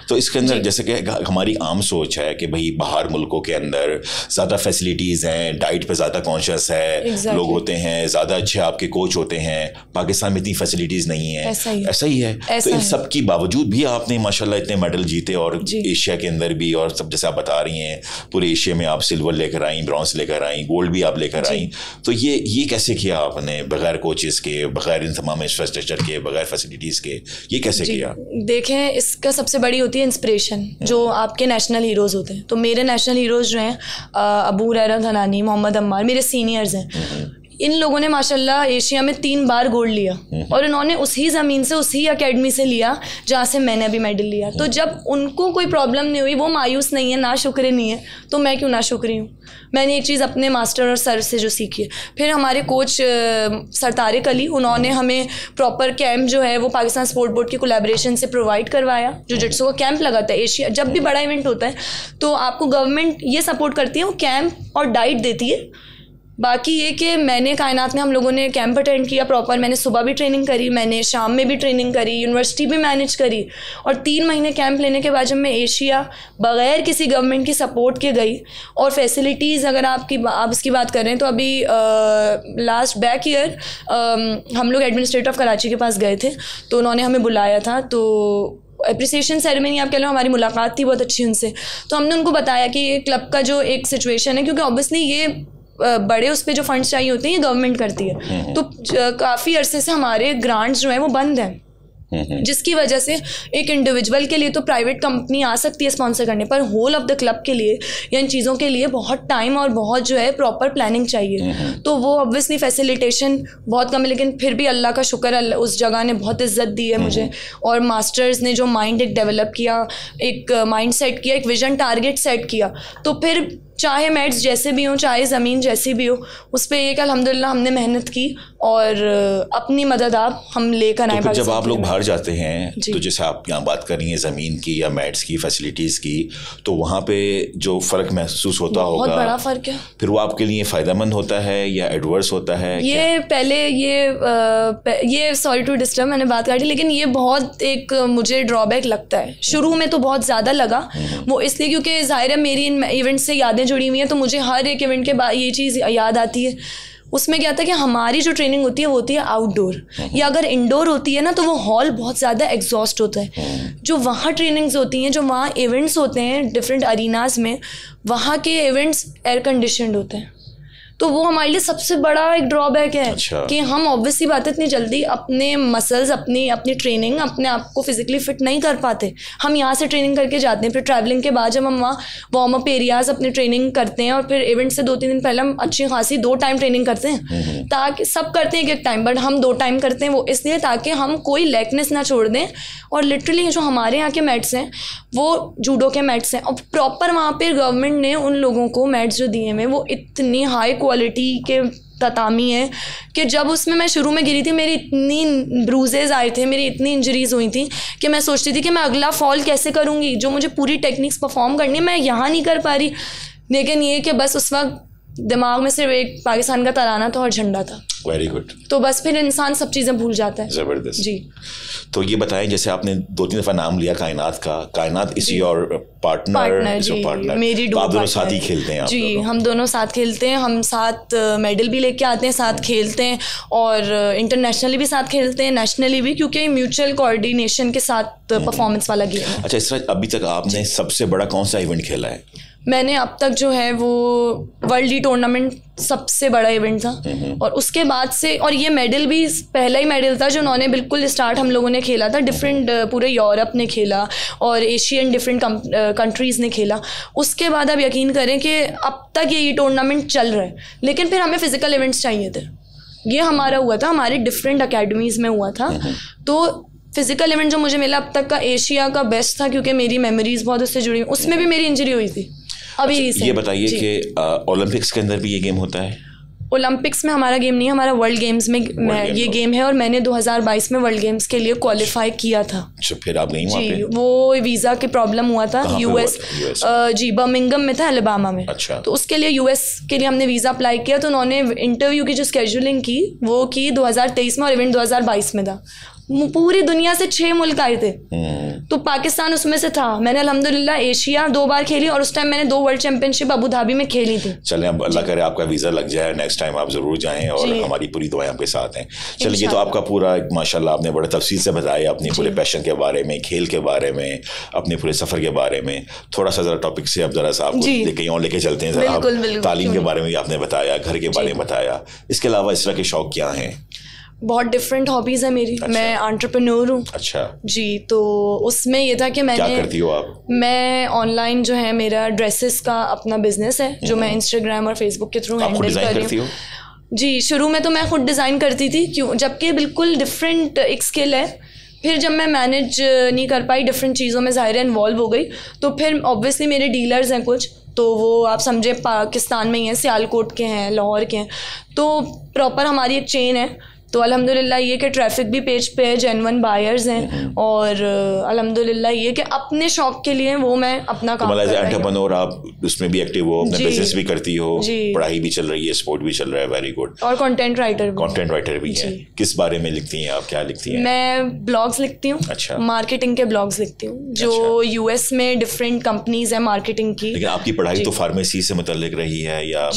तो इसके अंदर जैसे कि हमारी आम सोच है कि भाई बाहर मुल्कों के अंदर ज़्यादा फैसिलिटीज़ हैं, डाइट पे ज़्यादा कॉन्शियस है, लोग होते हैं, ज़्यादा अच्छे आपके कोच होते हैं। पाकिस्तान में इतनी फैसिलिटीज़ नहीं है, ऐसा ही है। तो इन सब की बावजूद भी आपने माशाल्लाह इतने मेडल जीते, और एशिया के अंदर भी, और सब जैसे आप बता रही हैं पूरे एशिया में आप सिल्वर लेकर आई, ब्रॉन्ज लेकर आई, गोल्ड भी आप लेकर आई। तो ये कैसे किया आपने, बगैर कोचेस के, बगैर इन तमाम इंफ्रास्ट्रक्चर के, बगैर फैसिलिटीज़ के, ये कैसे किया? देखें, इसका सबसे बड़ी होती है इंस्पिरेशन, जो आपके नेशनल हीरोज़ होते हैं। तो मेरे नेशनल हीरोज़ जो हैं अबू हुरैरा धनानी, मोहम्मद अम्मार, मेरे सीनियर्स हैं। इन लोगों ने माशाल्लाह एशिया में 3 बार गोल्ड लिया, और इन्होंने उसी ज़मीन से, उसी एकेडमी से लिया जहाँ से मैंने अभी मेडल लिया। तो जब उनको कोई प्रॉब्लम नहीं हुई, वो मायूस नहीं है, ना शुक्र नहीं है, तो मैं क्यों ना शुक्री हूँ। मैंने एक चीज़ अपने मास्टर और सर से जो सीखी है। फिर हमारे कोच सर तारिक अली, उन्होंने हमें प्रॉपर कैंप जो है वो पाकिस्तान स्पोर्ट बोर्ड की कोलैबोरेशन से प्रोवाइड करवाया। जुजित्सु का कैंप लगाता है एशिया, जब भी बड़ा इवेंट होता है तो आपको गवर्नमेंट ये सपोर्ट करती है, वो कैंप और डाइट देती है। बाकी ये कि मैंने, कायनात ने, हम लोगों ने कैंप अटेंड किया प्रॉपर। मैंने सुबह भी ट्रेनिंग करी, मैंने शाम में भी ट्रेनिंग करी, यूनिवर्सिटी भी मैनेज करी, और 3 महीने कैंप लेने के बाद जब मैं एशिया बग़ैर किसी गवर्नमेंट की सपोर्ट के गई, और फैसिलिटीज़ अगर आप इसकी बात कर रहे हैं, तो अभी लास्ट बैक ईयर हम लोग एडमिनिस्ट्रेटर ऑफ कराची के पास गए थे, तो उन्होंने हमें बुलाया था। तो एप्रिसिएशन सेरेमनी आप कह लो, हमारी मुलाकात थी बहुत अच्छी उनसे। तो हमने उनको बताया कि ये क्लब का जो एक सिचुएशन है, क्योंकि ऑब्वियसली ये बड़े उस पे जो फंड्स चाहिए होते हैं ये गवर्नमेंट करती है, तो काफ़ी अरसे से हमारे ग्रांट्स जो हैं वो बंद हैं, जिसकी वजह से एक इंडिविजुअल के लिए तो प्राइवेट कंपनी आ सकती है स्पॉन्सर करने, पर होल ऑफ द क्लब के लिए या इन चीज़ों के लिए बहुत टाइम और बहुत जो है प्रॉपर प्लानिंग चाहिए। तो वो ऑब्वियसली फैसिलिटेशन बहुत कम है, लेकिन फिर भी अल्लाह का शुक्र, उस जगह ने बहुत इज्जत दी है मुझे, और मास्टर्स ने जो माइंड एक डेवलप किया, एक माइंड सेट किया, एक विजन टारगेट सेट किया, तो फिर चाहे मैट्स जैसे भी हों, चाहे ज़मीन जैसी भी हो, उस पर एक अल्हम्दुलिल्लाह हमने मेहनत की, और अपनी मदद हम लेकर आए। तो जब आप लोग बाहर जाते हैं, तो जैसे आप यहाँ बात कर रही हैं ज़मीन की या मैट्स की, फैसिलिटीज़ की, तो वहाँ पे जो फ़र्क महसूस होता होगा, बहुत बड़ा फ़र्क है। फिर वो आपके लिए फ़ायदेमंद होता है या एडवर्स होता है? ये पहले ये सॉरी टू डिस्टर्ब, मैंने बात काटी, लेकिन ये बहुत एक मुझे ड्रॉबैक लगता है। शुरू में तो बहुत ज़्यादा लगा, वो इसलिए क्योंकि ज़ाहिर है मेरी इन इवेंट से यादें जुड़ी हुई हैं, तो मुझे हर एक इवेंट के बाद ये चीज़ याद आती है। उसमें क्या था कि हमारी जो ट्रेनिंग होती है वो होती है आउटडोर, या अगर इंडोर होती है ना तो वो हॉल बहुत ज़्यादा एग्जॉस्ट होता है। जो वहाँ ट्रेनिंग्स होती हैं, जो वहाँ इवेंट्स होते हैं डिफरेंट अरीनाज में, वहाँ के इवेंट्स एयर कंडीशनड होते हैं। तो वो हमारे लिए सबसे बड़ा एक ड्रॉबैक है। अच्छा। कि हम ऑब्वियसली बात है इतनी जल्दी अपने मसल्स, अपनी ट्रेनिंग, अपने आप को फिजिकली फिट नहीं कर पाते। हम यहाँ से ट्रेनिंग करके जाते हैं, फिर ट्रैवलिंग के बाद जब हम वहाँ वार्म अप एरियाज अपनी ट्रेनिंग करते हैं, और फिर इवेंट से 2-3 दिन पहले हम अच्छी खासी 2 टाइम ट्रेनिंग करते हैं, ताकि सब करते हैं एक टाइम, बट हम 2 टाइम करते हैं। वो इसलिए ताकि हम कोई लैकनेस ना छोड़ दें। और लिटरली जो हमारे यहाँ के मैट्स हैं वो जूडो के मैट्स हैं, और प्रॉपर वहाँ पे गवर्नमेंट ने उन लोगों को मैट्स जो दिए हैं वो इतनी हाई क्वालिटी के ततामी है कि जब उसमें मैं शुरू में गिरी थी, मेरी इतनी ब्रूजेज आए थे, मेरी इतनी इंजरीज हुई थी कि मैं सोचती थी कि मैं अगला फॉल कैसे करूँगी, जो मुझे पूरी टेक्निक्स परफॉर्म करनी है मैं यहाँ नहीं कर पा रही। लेकिन ये कि बस उस वक्त दिमाग में सिर्फ एक पाकिस्तान का तराना था और झंडा था। Very good. तो बस फिर इंसान सब चीज़ें भूल जाता है। ज़बरदस्त जी। तो ये बताएं, जैसे आपने 2-3 दफ़ा नाम लिया कायनात का, कायनात इज योर पार्टनर? जी, पार्टनर मेरी तो आप दोनों साथ ही खेलते हैं? जी, हम दोनों साथ खेलते हैं, हम साथ मेडल भी लेके आते हैं, साथ खेलते हैं, और इंटरनेशनली भी साथ खेलते हैं, नेशनली भी, क्योंकि म्यूचुअल कोऑर्डिनेशन के साथ परफॉर्मेंस वाला गेम है। अच्छा, इस तरह अभी तक आपने सबसे बड़ा कौन सा इवेंट खेला है? मैंने अब तक जो है वो वर्ल्ड डी टूर्नामेंट सबसे बड़ा इवेंट था, और उसके बाद से, और ये मेडल भी पहला ही मेडल था जो उन्होंने बिल्कुल स्टार्ट हम लोगों ने खेला था। डिफरेंट पूरे यूरोप ने खेला और एशियन डिफरेंट कंट्रीज़ ने खेला। उसके बाद आप यकीन करें कि अब तक ये टूर्नामेंट चल रहा है, लेकिन फिर हमें फिजिकल इवेंट्स चाहिए थे। ये हमारा हुआ था, हमारी डिफरेंट अकेडमीज़ में हुआ था। तो फिजिकल इवेंट जो मुझे मिला अब तक का एशिया का बेस्ट था, क्योंकि मेरी मेमोरीज बहुत उससे जुड़ी हुई। उसमें भी मेरी इंजरी हुई थी अभी। अच्छा, ये बताइए कि ओलंपिक्स के अंदर भी ये गेम होता है? ओलंपिक्स में हमारा गेम नहीं है, हमारा वर्ल्ड गेम्स में ये गेम है, और मैंने 2022 में वर्ल्ड गेम्स के लिए क्वालिफाई किया था। अच्छा, फिर आप गई वहाँ पे? जी, वो वीज़ा की प्रॉब्लम हुआ था। यूएस जी, बर्मिंघम में था, अलबामा में। अच्छा। तो उसके लिए यूएस के लिए हमने वीज़ा अप्लाई किया, तो उन्होंने इंटरव्यू की जो स्केड्यूलिंग की वो की 2023 में, और इवेंट 2022 में था। पूरी दुनिया से 6 मुल्क आए थे, तो पाकिस्तान उसमें से था। मैंने अल्हम्दुलिल्लाह एशिया 2 बार खेली, और उस टाइम मैंने 2 वर्ल्ड चैंपियनशिप अबू धाबी में खेली थी। चलें, अब अल्लाह करे आपका वीज़ा लग जाए, नेक्स्ट टाइम आप ज़रूर जाएं, और हमारी पूरी दुआएं आपके साथ हैं। चलिए, तो आपका पूरा माशाल्लाह आपने बड़े तफसील से बताया अपने पूरे पैशन के बारे में, खेल के बारे में, अपने पूरे सफ़र के बारे में। थोड़ा सा ज़रा टॉपिक से अब ज़रा सा आपको कहीं और लेके चलते हैं। ज़रा तालीम के बारे में भी आपने बताया, घर के बारे में बताया, इसके अलावा इस तरह के शौक़ क्या हैं? बहुत डिफरेंट हॉबीज़ है मेरी। अच्छा। मैं एंटरप्रेन्योर हूँ। अच्छा जी। तो उसमें ये था कि मैंने, क्या करती हो आप? मैं ऑनलाइन जो है, मेरा ड्रेसेस का अपना बिजनेस है जो मैं इंस्टाग्राम और फेसबुक के थ्रू हैंडल कर रही हूँ। जी, शुरू में तो मैं खुद डिज़ाइन करती थी, क्यों, जबकि बिल्कुल डिफरेंट एक स्किल है। फिर जब मैं मैनेज नहीं कर पाई, डिफरेंट चीज़ों में ज़ाहिर इन्वॉल्व हो गई, तो फिर ऑब्वियसली मेरे डीलर्स हैं कुछ, तो वो आप समझे पाकिस्तान में ही हैं, सियालकोट के हैं, लाहौर के हैं, तो प्रॉपर हमारी एक चेन है। तो अल्हम्दुलिल्लाह ये कि ट्रैफिक भी पेज पे है, जेन्युइन बायर्स हैं, और अल्हम्दुलिल्लाह ये कि अपने शौक के लिए वो मैं अपना काम कर रही हूँ। एंटरप्रेन्योर आप उसमें भी एक्टिव हो, अपना बिजनेस भी करती हो, पढ़ाई भी चल रही है, स्पोर्ट भी चल रहा है। Very good. और कंटेंट राइटर भी हैं। किस बारे में लिखती हैं आप, क्या लिखती हैं? मैं ब्लॉग्स लिखती हूँ। अच्छा। मार्केटिंग के ब्लॉग्स लिखती हूँ, जो यूएस में डिफरेंट कंपनीज है मार्केटिंग की। लेकिन आपकी पढ़ाई तो फार्मेसी से मुतल्लिक रही है, या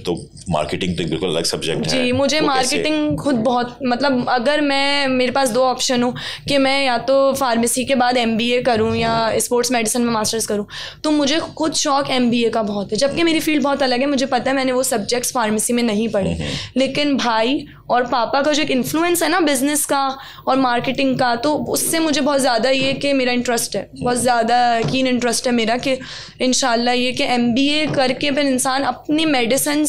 तो मार्केटिंग तो बिल्कुल अलग सब्जेक्ट है। जी, मुझे मार्केटिंग खुद बहुत, मतलब अगर मेरे पास 2 ऑप्शन हो कि मैं या तो फार्मेसी के बाद MBA करूं या स्पोर्ट्स मेडिसिन में मास्टर्स करूं, तो मुझे खुद शौक MBA का बहुत है, जबकि मेरी फील्ड बहुत अलग है। मुझे पता है मैंने वो सब्जेक्ट्स फार्मेसी में नहीं पढ़े, लेकिन भाई और पापा का जो एक इन्फ्लुएंस है ना बिजनेस का और मार्केटिंग का, तो उससे मुझे बहुत ज़्यादा ये कि मेरा इंटरेस्ट है, बहुत ज़्यादा कीन इंटरेस्ट है मेरा कि इंशाल्लाह ये कि MBA करके फिर इंसान अपनी मेडिसिन,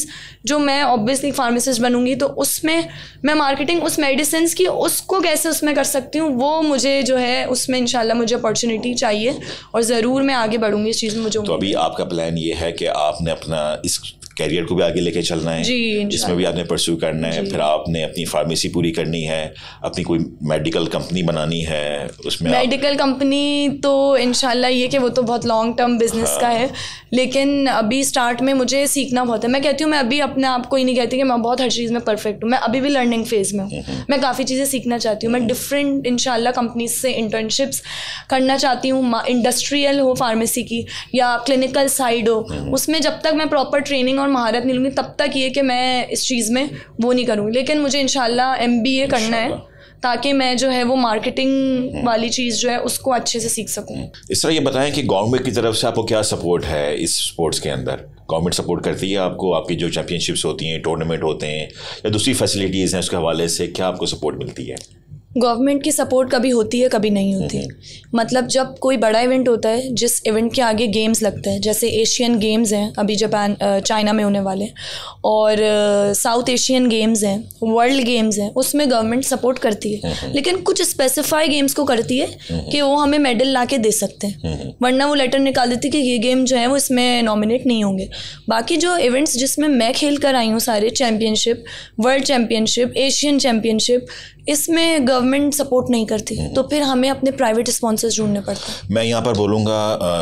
जो मैं ऑब्वियसली फार्मासिस्ट बनूंगी, तो उसमें मैं मार्केटिंग उस मेडिसिन की उसको कैसे उसमें कर सकती हूँ, वो मुझे जो है उसमें इंशाल्लाह मुझे अपॉर्चुनिटी चाहिए, और ज़रूर मैं आगे बढ़ूंगी इस चीज़ में। मुझे तो अभी आपका प्लान ये है कि आपने अपना इस कैरियर को भी आगे लेके चलना है, जिसमें भी आपने परस्यू करना है, फिर आपने अपनी फार्मेसी पूरी करनी है, अपनी कोई मेडिकल कंपनी बनानी है, उसमें मेडिकल कंपनी तो इंशाल्लाह ये कि वो तो बहुत लॉन्ग टर्म बिजनेस का है, लेकिन अभी स्टार्ट में मुझे सीखना बहुत है। मैं कहती हूँ मैं अभी अपने आप को ही नहीं कहती कि मैं बहुत हर चीज़ में परफेक्ट हूँ, मैं अभी भी लर्निंग फेज में हूँ। मैं काफ़ी चीज़ें सीखना चाहती हूँ, मैं डिफरेंट इंशाल्लाह कंपनीज से इंटर्नशिप्स करना चाहती हूँ, इंडस्ट्रियल हो फार्मेसी की या क्लिनिकल साइड हो, उसमें जब तक मैं प्रॉपर ट्रेनिंग और और महारत नहीं लूँगी तब तक ये कि मैं इस चीज़ में वो नहीं करूँगी। लेकिन मुझे इंशाल्लाह MBA करना है ताकि मैं जो है वो मार्केटिंग वाली चीज़ जो है उसको अच्छे से सीख सकूँ। इस तरह ये बताएं कि गवर्नमेंट की तरफ से आपको क्या सपोर्ट है इस स्पोर्ट्स के अंदर? गवर्नमेंट सपोर्ट करती है आपको? आपकी जो चैंपियनशिप्स होती हैं, टूर्नामेंट होते हैं या दूसरी फैसिलिटीज़ हैं, उसके हवाले से क्या आपको सपोर्ट मिलती है? गवर्नमेंट की सपोर्ट कभी होती है कभी नहीं होती है। मतलब जब कोई बड़ा इवेंट होता है, जिस इवेंट के आगे गेम्स लगते हैं, जैसे एशियन गेम्स हैं अभी चाइना में होने वाले, और साउथ एशियन गेम्स हैं, वर्ल्ड गेम्स हैं, उसमें गवर्नमेंट सपोर्ट करती है। लेकिन कुछ स्पेसिफाई गेम्स को करती है कि वो हमें मेडल ला के दे सकते हैं, वरना वो लेटर निकाल देती है कि ये गेम जो है वो इसमें नॉमिनेट नहीं होंगे। बाकी जो इवेंट्स जिसमें मैं खेल कर आई हूँ, सारे championship, world championship, Asian championship, इसमें गवर्नमेंट सपोर्ट नहीं करती, तो फिर हमें अपने प्राइवेट स्पॉन्सर्स ढूंढने पड़ते हैं। मैं यहाँ पर बोलूँगा,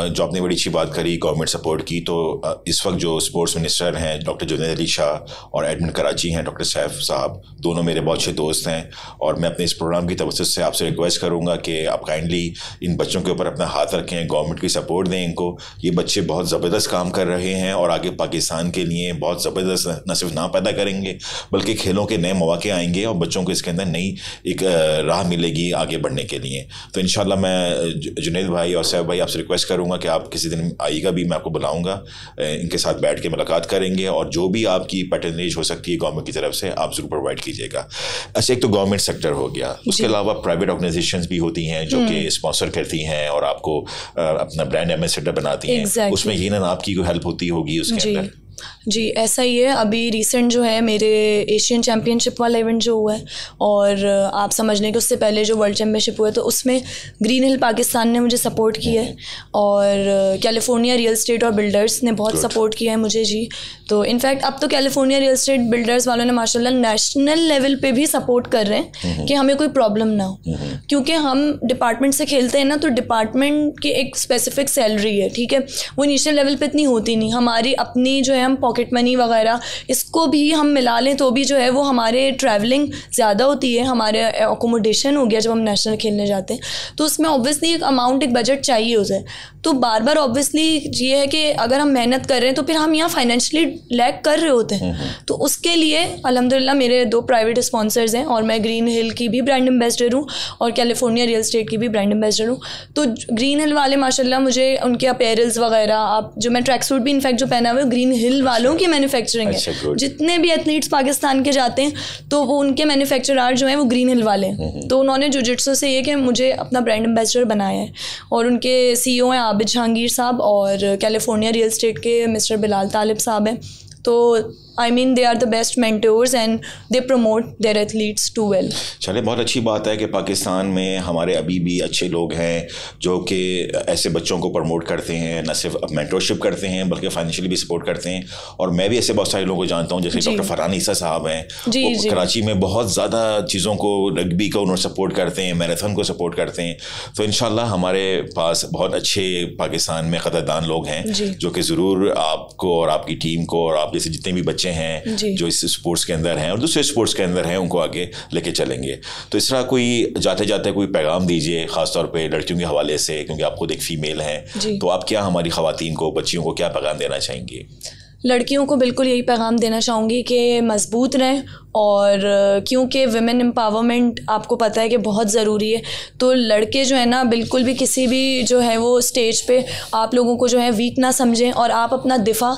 जो आपने बड़ी अच्छी बात करी गवर्नमेंट सपोर्ट की, तो इस वक्त जो स्पोर्ट्स मिनिस्टर हैं डॉक्टर जुनैद अली शाह और एडमिन कराची हैं डॉक्टर सैफ साहब, दोनों मेरे बहुत अच्छे दोस्त हैं। और मैं अपने इस प्रोग्राम की तवज्जो से आपसे रिक्वेस्ट करूँगा कि आप काइंडली इन बच्चों के ऊपर अपना हाथ रखें, गवर्नमेंट की सपोर्ट दें इनको। ये बच्चे बहुत ज़बरदस्त काम कर रहे हैं और आगे पाकिस्तान के लिए बहुत ज़बरदस्त न सिर्फ नाम पैदा करेंगे बल्कि खेलों के नए मौके आएंगे और बच्चों को इसके अंदर नई एक राह मिलेगी आगे बढ़ने के लिए। तो इंशाल्लाह मैं जुनैद भाई और सैफ भाई आपसे रिक्वेस्ट करूंगा कि आप किसी दिन आइएगा भी, मैं आपको बुलाऊंगा, इनके साथ बैठ के मुलाकात करेंगे और जो भी आपकी पैटर्नेज हो सकती है गवर्नमेंट की तरफ से आप ज़रूर प्रोवाइड कीजिएगा। अच्छा, एक तो गवर्नमेंट सेक्टर हो गया, उसके अलावा प्राइवेट ऑर्गेनाइजेशंस भी होती हैं जो कि स्पॉन्सर करती हैं और आपको अपना ब्रांड एम्बेसडर बनाती हैं। उसमें यकीनन आपकी कोई हेल्प होती होगी उसके अंदर? जी, ऐसा ही है। अभी रिसेंट जो है मेरे एशियन चैम्पियनशिप वाला इवेंट जो हुआ है, और आप समझ लें कि उससे पहले जो वर्ल्ड चैम्पियनशिप हुआ है, तो उसमें ग्रीन हिल पाकिस्तान ने मुझे सपोर्ट किया है और कैलिफोर्निया रियल एस्टेट और बिल्डर्स ने बहुत सपोर्ट किया है मुझे। जी, तो इनफैक्ट अब तो कैलिफोर्निया रियल एस्टेट बिल्डर्स वालों ने माशाल्लाह नेशनल लेवल पे भी सपोर्ट कर रहे हैं कि हमें कोई प्रॉब्लम ना हो, क्योंकि हम डिपार्टमेंट से खेलते हैं ना, तो डिपार्टमेंट की एक स्पेसिफिक सैलरी है, ठीक है, वो नेशनल लेवल पे इतनी होती नहीं। हमारी अपनी जो है हम पॉकेट मनी वगैरह इसको भी हम मिला लें तो भी जो है वो हमारे ट्रैवलिंग ज़्यादा होती है, हमारे अकोमोडेशन हो गया जब हम नेशनल खेलने जाते हैं, तो उसमें ऑब्वियसली एक अमाउंट, एक बजट चाहिए उसे। तो बार बार ऑब्वियसली ये है कि अगर हम मेहनत कर रहे हैं तो फिर हम यहाँ फाइनेंशियली लैग कर रहे होते हैं। तो उसके लिए अल्हम्दुलिल्लाह मेरे 2 प्राइवेट स्पॉन्सर्स हैं और मैं ग्रीन हिल की भी ब्रांड एम्बेसडर हूँ और कैलिफोर्निया रियल एस्टेट की भी ब्रांड एम्बेसडर हूँ। तो ग्रीन हिल वाले माशाल्लाह मुझे उनके अपैरल्स वगैरह, आप जो मैं ट्रैक सूट भी इनफैक्ट जो पहना हुआ है ग्रीन हिल वालों की मैन्युफैक्चरिंग है। जितने भी एथलीट्स पाकिस्तान के जाते हैं तो वो उनके मैन्युफैक्चरर जो हैं वो ग्रीन हिल वाले हैं। तो उन्होंने जिu-जिट्सु से ये कि मुझे अपना ब्रांड एम्बेसडर बनाया है और उनके CEO हैं आबिद जहांगीर साहब और कैलिफोर्निया रियल एस्टेट के मिस्टर बिलाल तालिब साहब हैं। तो I mean they are the best mentors and they promote their athletes too well. चले, बहुत अच्छी बात है कि पाकिस्तान में हमारे अभी भी अच्छे लोग हैं जो कि ऐसे बच्चों को प्रमोट करते हैं, न सिर्फ मेंटरशिप करते हैं बल्कि फाइनेंशियली भी सपोर्ट करते हैं। और मैं भी ऐसे बहुत सारे लोगों को जानता हूँ, जैसे डॉक्टर फरहान ईसा साहब हैं, वो कराची में बहुत ज़्यादा चीज़ों को, रग्बी को उन्होंने सपोर्ट करते हैं, मैराथन को सपोर्ट करते हैं। तो इंशाल्लाह हमारे पास बहुत अच्छे पाकिस्तान में कदरदान लोग हैं जो कि ज़रूर आपको और आपकी टीम को और आप जैसे जितने भी बच्चे हैं जो इस स्पोर्ट्स के अंदर हैं और दूसरे स्पोर्ट्स के अंदर हैं उनको आगे लेके चलेंगे। तो इस तरह कोई जाते जाते कोई पैगाम दीजिए, ख़ासतौर पे लड़कियों के हवाले से, क्योंकि आप खुद एक फ़ीमेल हैं, तो आप क्या हमारी ख़वातीन को, बच्चियों को क्या पैगाम देना चाहेंगी? लड़कियों को बिल्कुल यही पैगाम देना चाहूँगी कि मज़बूत रहें, और क्योंकि विमेन एम्पावरमेंट आपको पता है कि बहुत ज़रूरी है। तो लड़के जो है ना, बिल्कुल भी किसी भी जो है वो स्टेज पे आप लोगों को जो है वीक ना समझें, और आप अपना दिफा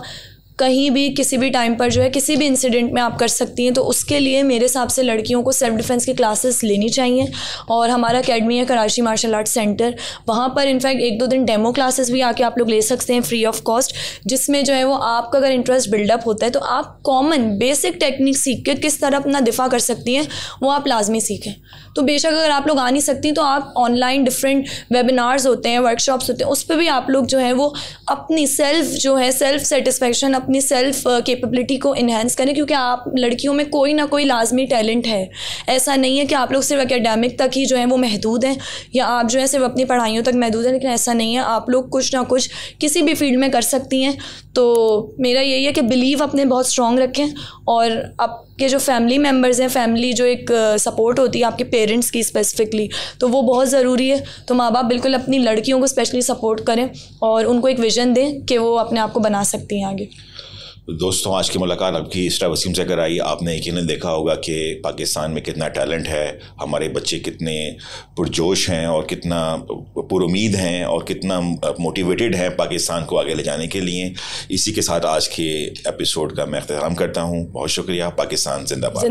कहीं भी किसी भी टाइम पर जो है किसी भी इंसिडेंट में आप कर सकती हैं। तो उसके लिए मेरे हिसाब से लड़कियों को सेल्फ डिफेंस की क्लासेस लेनी चाहिए। और हमारा अकेडमी है कराची मार्शल आर्ट सेंटर, वहाँ पर इनफैक्ट 1-2 दिन डेमो क्लासेस भी आके आप लोग ले सकते हैं फ्री ऑफ कॉस्ट, जिसमें जो है वो आपका अगर इंटरेस्ट बिल्डअप होता है तो आप कॉमन बेसिक टेक्निक सीख के किस तरह अपना दिफा कर सकती हैं वो आप लाजमी सीखें। तो बेशक अगर आप लोग आ नहीं सकती तो आप ऑनलाइन डिफरेंट वेबिनार्स होते हैं, वर्कशॉप्स होते हैं, उस पर भी आप लोग जो है वो अपनी सेल्फ जो है सेल्फ सेटिस्फेक्शन, अपनी सेल्फ कैपेबिलिटी को इन्हेंस करें, क्योंकि आप लड़कियों में कोई ना कोई लाजमी टैलेंट है। ऐसा नहीं है कि आप लोग सिर्फ एकेडमिक तक ही जो है वो महदूद हैं या आप जो है सिर्फ अपनी पढ़ाइयों तक महदूद हैं, लेकिन ऐसा नहीं है, आप लोग कुछ ना कुछ किसी भी फील्ड में कर सकती हैं। तो मेरा यही है कि बिलीव अपने बहुत स्ट्रॉन्ग रखें, और आपके जो फैमिली मेम्बर्स हैं, फैमिली जो एक सपोर्ट होती है आपके पेरेंट्स की स्पेसिफिकली, तो वो बहुत ज़रूरी है। तो माँ बाप बिल्कुल अपनी लड़कियों को स्पेशली सपोर्ट करें और उनको एक विज़न दें कि वो अपने आप को बना सकती हैं आगे। दोस्तों, आज की मुलाकात आपकी इसरा वसीम से कराई। आपने यकीनन देखा होगा कि पाकिस्तान में कितना टैलेंट है, हमारे बच्चे कितने पुरजोश हैं और कितना पुरुमीद हैं और कितना मोटिवेटेड हैं पाकिस्तान को आगे ले जाने के लिए। इसी के साथ आज के एपिसोड का मैं इख्तिताम करता हूँ। बहुत शुक्रिया। पाकिस्तान जिंदाबाद।